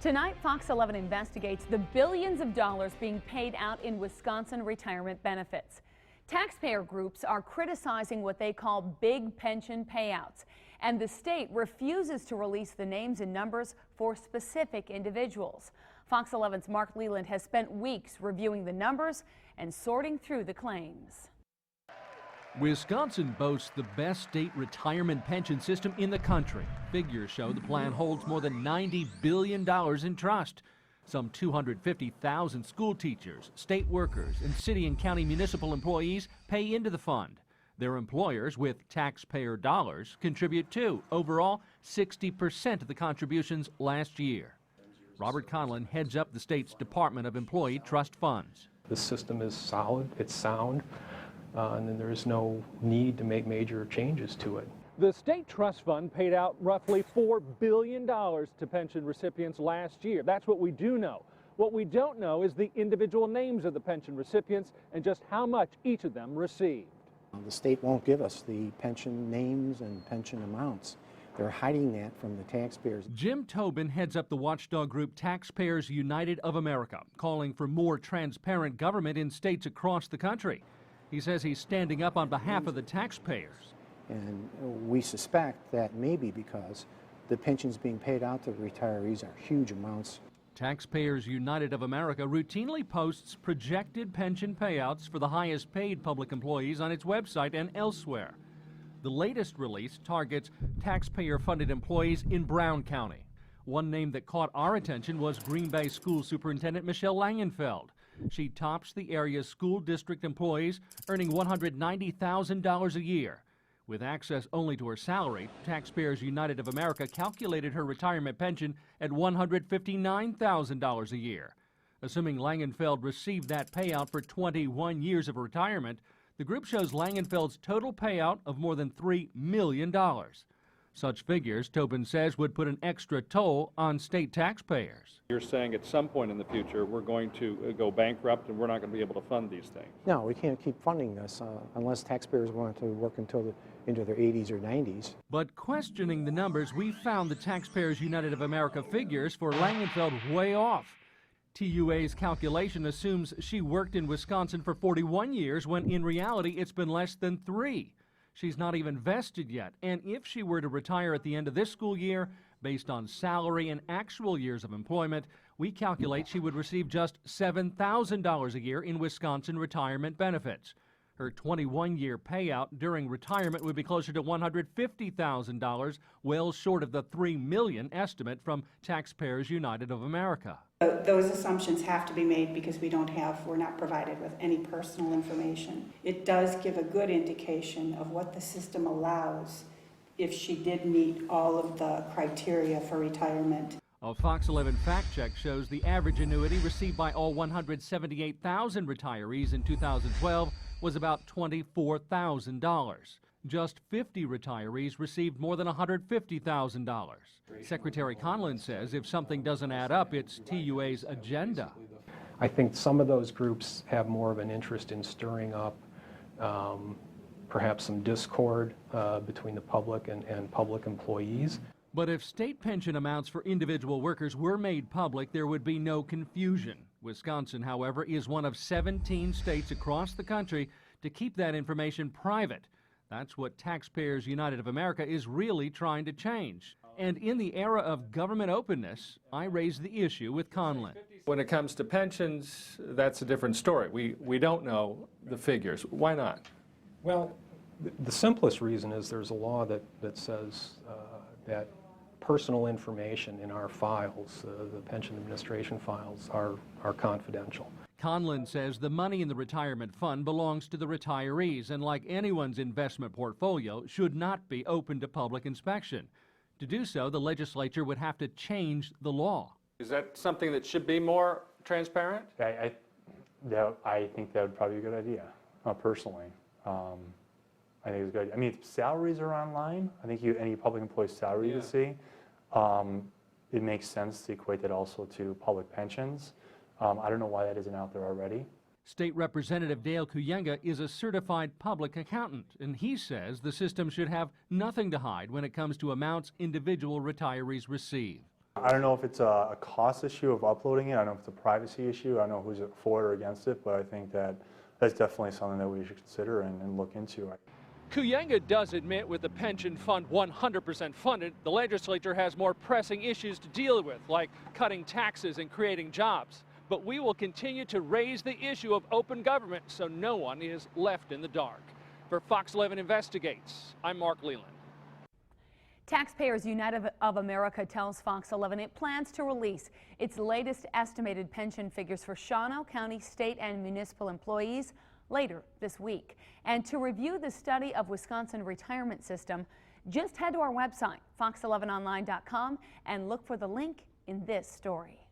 Tonight, Fox 11 investigates the billions of dollars being paid out in Wisconsin retirement benefits. Taxpayer groups are criticizing what they call big pension payouts, and the state refuses to release the names and numbers for specific individuals. Fox 11's Mark Leland has spent weeks reviewing the numbers and sorting through the claims. Wisconsin boasts the best state retirement pension system in the country. Figures show the plan holds more than $90 billion in trust. Some 250,000 school teachers, state workers, and city and county municipal employees pay into the fund. Their employers, with taxpayer dollars, contribute too. Overall, 60% of the contributions last year. Robert Conlon heads up the state's Department of Employee Trust Funds. The system is solid, it's sound. And then there is no need to make major changes to it. The state trust fund paid out roughly $4 billion to pension recipients last year. That's what we do know. What we don't know is the individual names of the pension recipients and just how much each of them received. The state won't give us the pension names and pension amounts. They're hiding that from the taxpayers. Jim Tobin heads up the watchdog group Taxpayers United of America, calling for more transparent government in states across the country. He says he's standing up on behalf of the taxpayers. And we suspect that may be because the pensions being paid out to retirees are huge amounts. Taxpayers United of America routinely posts projected pension payouts for the highest paid public employees on its website and elsewhere. The latest release targets taxpayer-funded employees in Brown County. One name that caught our attention was Green Bay School Superintendent Michelle Langenfeld. She tops the area's school district employees, earning $190,000 a year. With access only to her salary, Taxpayers United of America calculated her retirement pension at $159,000 a year. Assuming Langenfeld received that payout for 21 years of retirement, the group shows Langenfeld's total payout of more than $3 million. Such figures, Tobin says, would put an extra toll on state taxpayers. You're saying at some point in the future we're going to go bankrupt and we're not going to be able to fund these things? No, we can't keep funding this unless taxpayers want to work into their 80s or 90s. But questioning the numbers, we found the Taxpayers United of America figures for Langenfeld way off. TUA's calculation assumes she worked in Wisconsin for 41 years when in reality it's been less than 3. She's not even vested yet, and if she were to retire at the end of this school year, based on salary and actual years of employment, we calculate she would receive just $7,000 a year in Wisconsin retirement benefits. Her 21-year payout during retirement would be closer to $150,000, well short of the $3 million estimate from Taxpayers United of America. Those assumptions have to be made because we're not provided with any personal information. It does give a good indication of what the system allows if she did meet all of the criteria for retirement. A Fox 11 fact check shows the average annuity received by all 178,000 retirees in 2012 was about $24,000. Just 50 retirees received more than $150,000. Secretary Conlon says if something doesn't add up, it's TUA's agenda. I think some of those groups have more of an interest in stirring up perhaps some discord between the public and public employees. But if state pension amounts for individual workers were made public, there would be no confusion. Wisconsin, however, is one of 17 states across the country to keep that information private. That's what Taxpayers United of America is really trying to change. And in the era of government openness, I raised the issue with Conlon. When it comes to pensions, that's a different story. We don't know the figures. Why not? Well, the simplest reason is there's a law that says that personal information in our files, the pension administration files, are confidential. Conlon says the money in the retirement fund belongs to the retirees and, like anyone's investment portfolio, should not be open to public inspection. To do so, the legislature would have to change the law. Is that something that should be more transparent? I think that would probably be a good idea, personally. I think it's good. I mean, if salaries are online, I think any public employee's salary you see, it makes sense to equate that also to public pensions. I don't know why that isn't out there already. State Representative Dale Kuyenga is a certified public accountant, and he says the system should have nothing to hide when it comes to amounts individual retirees receive. I don't know if it's a cost issue of uploading it. I don't know if it's a privacy issue. I don't know who's for or against it, but I think that that's definitely something that we should consider and look into. Kuyanga does admit with the pension fund 100% funded, the legislature has more pressing issues to deal with, like cutting taxes and creating jobs. But we will continue to raise the issue of open government so no one is left in the dark. For Fox 11 Investigates, I'm Mark Leland. Taxpayers United of America tells Fox 11 it plans to release its latest estimated pension figures for Shawano County state and municipal employees later this week. And to review the study of Wisconsin retirement system, just head to our website, fox11online.com, and look for the link in this story.